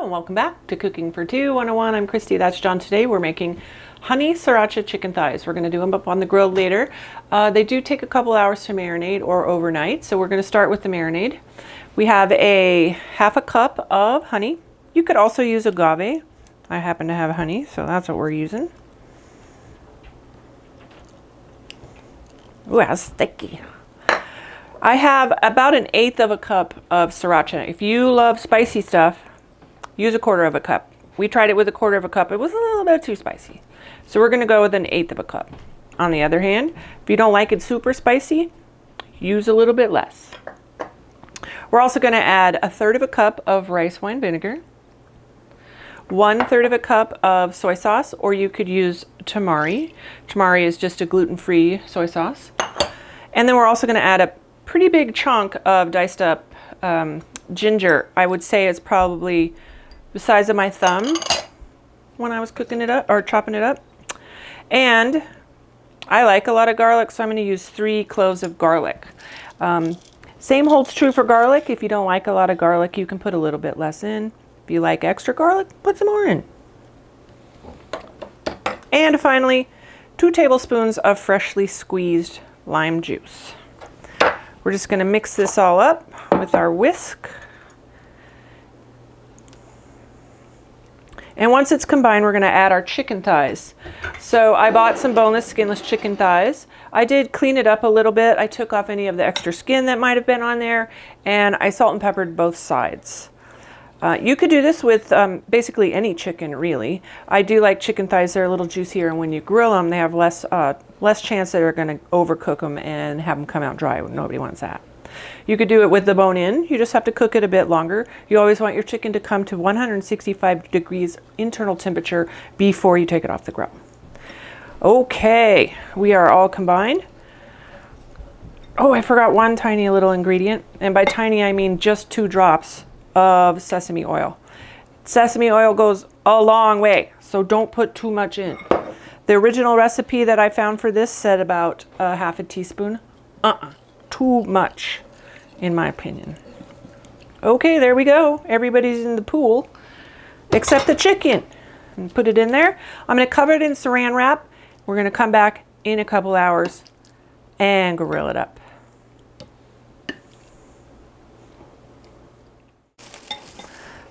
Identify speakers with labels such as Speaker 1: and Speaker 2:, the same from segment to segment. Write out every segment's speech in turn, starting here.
Speaker 1: and welcome back to Cooking for Two 101. I'm Christy, that's John. Today we're making honey sriracha chicken thighs. We're going to do them up on the grill later. They do take a couple hours to marinate or overnight, so we're going to start with the marinade. We have a half a cup of honey. You could also use agave. I happen to have honey, so that's what we're using. Ooh, that's sticky. I have about 1/8 of a cup of sriracha. If you love spicy stuff, use 1/4 of a cup. We tried it with 1/4 of a cup. It was a little bit too spicy. So we're going to go with 1/8 of a cup. On the other hand, if you don't like it super spicy, use a little bit less. We're also going to add 1/3 of a cup of rice wine vinegar, 1/3 of a cup of soy sauce, or you could use tamari. Tamari is just a gluten-free soy sauce. And then we're also going to add a pretty big chunk of diced up ginger. I would say it's probably the size of my thumb when I was cooking it up or chopping it up. And I like a lot of garlic, so I'm going to use 3 cloves of garlic. Same holds true for garlic. If you don't like a lot of garlic, you can put a little bit less in. If you like extra garlic, put some more in. And finally, 2 tablespoons of freshly squeezed lime juice. We're just going to mix this all up with our whisk. And once it's combined, we're going to add our chicken thighs. So I bought some boneless, skinless chicken thighs. I did clean it up a little bit. I took off any of the extra skin that might have been on there, and I salt and peppered both sides. You could do this with basically any chicken, really. I do like chicken thighs. They're a little juicier, and when you grill them, they have less chance that they're going to overcook them and have them come out dry. Nobody wants that. You could do it with the bone in. You just have to cook it a bit longer. You always want your chicken to come to 165 degrees internal temperature before you take it off the grill. Okay, we are all combined. Oh, I forgot one tiny little ingredient. And by tiny, I mean just 2 drops of sesame oil. Sesame oil goes a long way, so don't put too much in. The original recipe that I found for this said about 1/2 teaspoon. Too much, in my opinion. Okay, there we go. Everybody's in the pool, except the chicken. And put it in there. I'm going to cover it in saran wrap. We're going to come back in a couple hours and grill it up.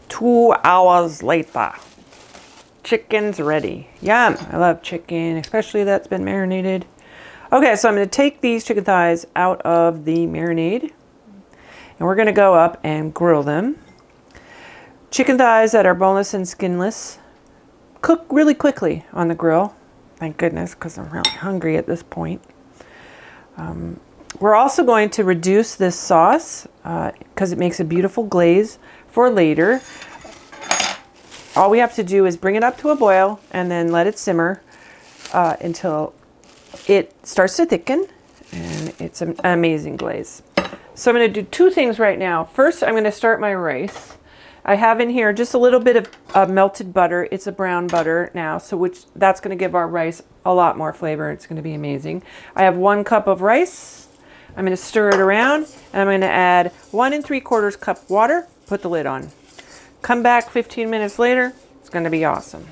Speaker 1: Two hours later, chicken's ready. Yum! I love chicken, especially that's been marinated. Okay, so I'm going to take these chicken thighs out of the marinade, and we're going to go up and grill them. Chicken thighs that are boneless and skinless cook really quickly on the grill. Thank goodness, because I'm really hungry at this point. We're also going to reduce this sauce because it makes a beautiful glaze for later. All we have to do is bring it up to a boil and then let it simmer until it starts to thicken, and it's an amazing glaze. So I'm going to do 2 things right now. First, I'm going to start my rice. I have in here just a little bit of melted butter. It's a brown butter now, so that's going to give our rice a lot more flavor. It's going to be amazing. I have 1 cup of rice. I'm going to stir it around, and I'm going to add 1 3/4 cup water. Put the lid on. Come back 15 minutes later. It's going to be awesome.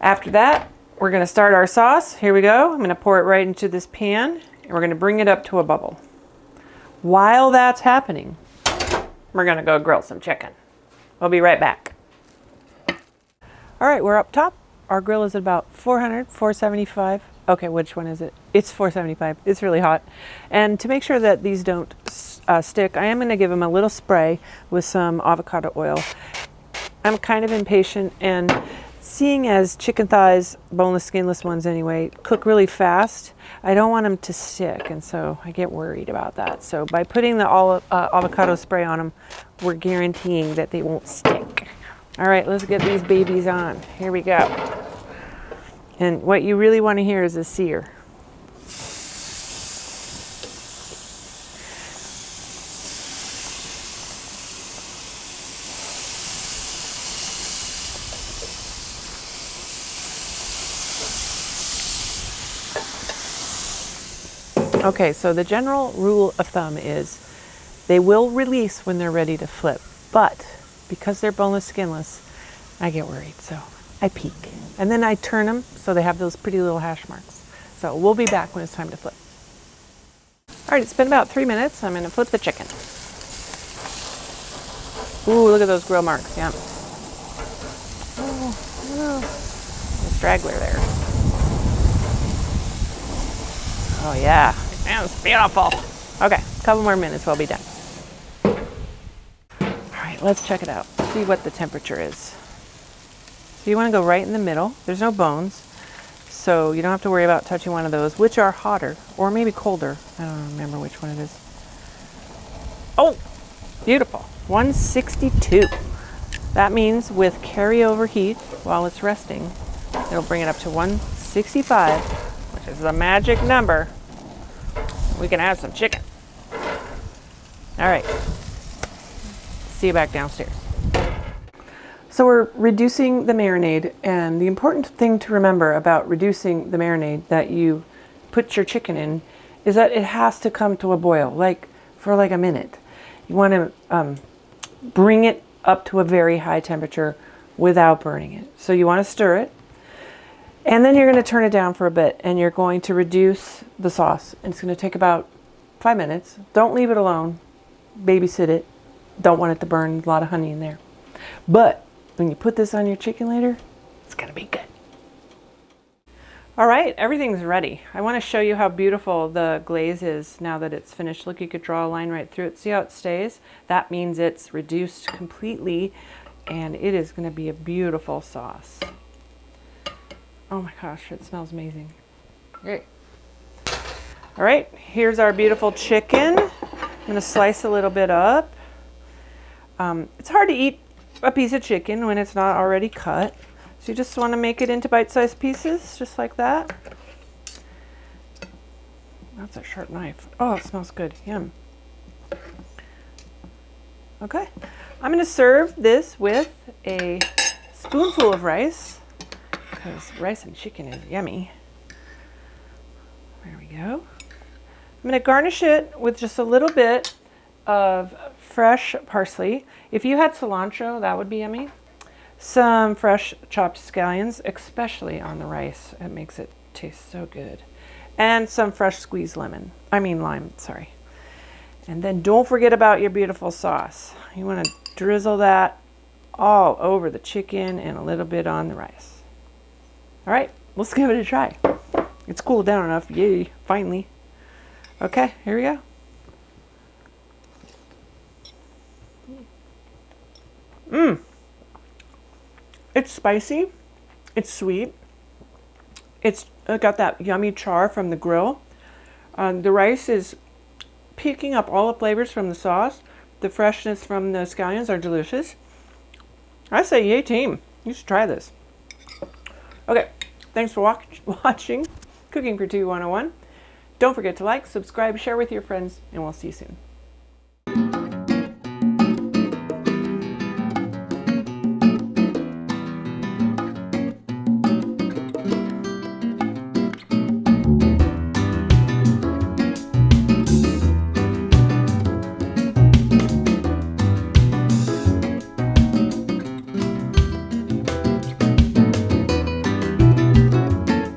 Speaker 1: After that, we're going to start our sauce. Here we go. I'm going to pour it right into this pan, and we're going to bring it up to a bubble. While that's happening, we're going to go grill some chicken. We'll be right back. All right, we're up top. Our grill is at about 475. Okay, which one is it? It's 475. It's really hot. And to make sure that these don't stick, I am going to give them a little spray with some avocado oil. I'm kind of impatient, and seeing as chicken thighs, boneless, skinless ones anyway, cook really fast, I don't want them to stick, and so I get worried about that. So by putting the avocado spray on them, we're guaranteeing that they won't stick. All right, let's get these babies on. Here we go. And what you really want to hear is a sear. Okay, so the general rule of thumb is they will release when they're ready to flip, but because they're boneless, skinless, I get worried. So I peek. And then I turn them so they have those pretty little hash marks. So we'll be back when it's time to flip. All right, it's been about 3 minutes. I'm going to flip the chicken. Ooh, look at those grill marks. Yeah. Oh, a straggler there. Oh yeah, it's beautiful. Okay, a couple more minutes, we'll be done. All right, let's check it out. See what the temperature is. So you want to go right in the middle. There's no bones, so you don't have to worry about touching one of those, which are hotter or maybe colder. I don't remember which one it is. Oh, beautiful. 162. That means with carryover heat while it's resting, it'll bring it up to 165, which is the magic number. We can have some chicken. All right. See you back downstairs. So we're reducing the marinade, and the important thing to remember about reducing the marinade that you put your chicken in is that it has to come to a boil, like for like a minute. You want to bring it up to a very high temperature without burning it. So you want to stir it, and then you're going to turn it down for a bit, and you're going to reduce the sauce. And it's going to take about 5 minutes. Don't leave it alone. Babysit it. Don't want it to burn. A lot of honey in there. But when you put this on your chicken later, it's going to be good. All right, everything's ready. I want to show you how beautiful the glaze is now that it's finished. Look, you could draw a line right through it. See how it stays? That means it's reduced completely, and it is going to be a beautiful sauce. Oh my gosh, it smells amazing. Great. All right, here's our beautiful chicken. I'm going to slice a little bit up. It's hard to eat a piece of chicken when it's not already cut. So you just want to make it into bite-sized pieces, just like that. That's a sharp knife. Oh, it smells good. Yum. Okay. I'm going to serve this with a spoonful of rice, because rice and chicken is yummy. There we go. I'm going to garnish it with just a little bit of fresh parsley. If you had cilantro, that would be yummy. Some fresh chopped scallions, especially on the rice. It makes it taste so good. And some fresh squeezed lime, sorry. And then don't forget about your beautiful sauce. You want to drizzle that all over the chicken and a little bit on the rice. All right, let's give it a try. It's cooled down enough, yay, finally. Okay, here we go. Mmm. It's spicy, it's sweet, it's got that yummy char from the grill. The rice is picking up all the flavors from the sauce. The freshness from the scallions are delicious. I say yay team, you should try this. Okay, thanks for watching Cooking for Two 101. Don't forget to like, subscribe, share with your friends, and we'll see you soon.